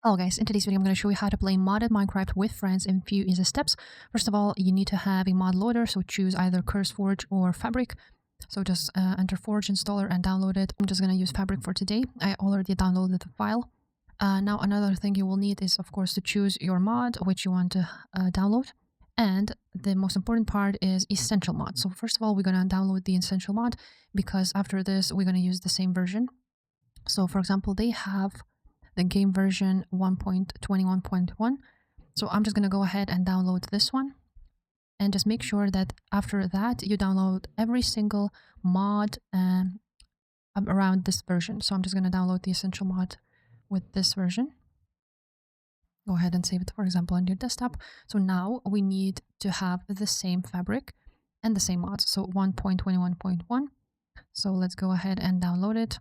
Hello guys, in today's video I'm going to show you how to play modded Minecraft with friends in few easy steps. First of all, you need to have a mod loader, so choose either CurseForge or Fabric. So just enter Forge installer and download it. I'm just going to use Fabric for today. I already downloaded the file. Now another thing you will need is of course to choose your mod which you want to download. And the most important part is Essential Mod. So first of all, we're going to download the Essential Mod because after this we're going to use the same version. So for example, they have the game version 1.21.1. So I'm just going to go ahead and download this one. And just make sure that after that you download every single mod around this version. So I'm just going to download the Essential Mod with this version. Go ahead and save it, for example, on your desktop. So now we need to have the same fabric and the same mods. So 1.21.1. So let's go ahead and download it.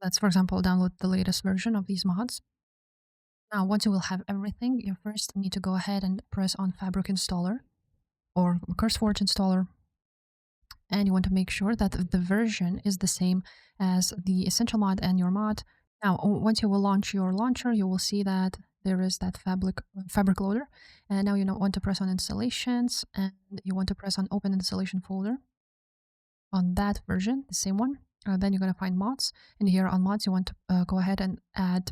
Let's, for example, download the latest version of these mods. Now, once you will have everything, you first need to go ahead and press on Fabric Installer or CurseForge Installer. And you want to make sure that the version is the same as the Essential Mod and your mod. Now, once you will launch your launcher, you will see that there is that fabric loader. And now you want to press on Installations and you want to press on Open Installation Folder on that version, the same one. Then you're going to find mods, and here on mods you want to go ahead and add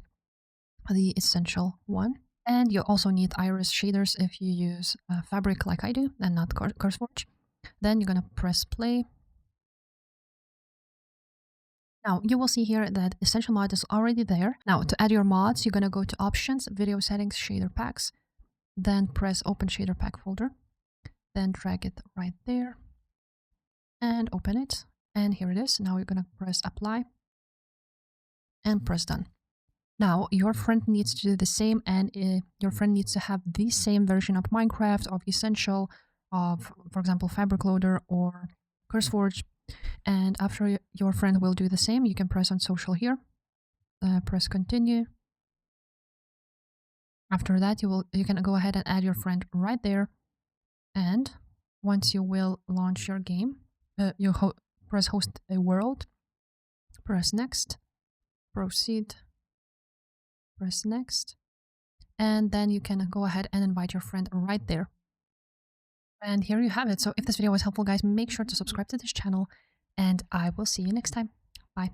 the essential one. And you also need iris shaders if you use Fabric like I do and not CurseForge. Then you're going to press play. Now you will see here that Essential Mod is already there. Now to add your mods, you're going to go to Options, Video Settings, Shader Packs, then press Open Shader Pack folder, then drag it right there and open it. And here it is. Now you're going to press Apply and press Done. Now your friend needs to do the same, and your friend needs to have the same version of Minecraft, of Essential, of, for example, Fabric Loader or CurseForge. And after your friend will do the same, you can press on Social here, press Continue. After that, you can go ahead and add your friend right there. And once you will launch your game, you press Host a World, press Next, Proceed, press Next, and then you can go ahead and invite your friend right there. And here you have it. So if this video was helpful, guys, make sure to subscribe to this channel, and I will see you next time. Bye.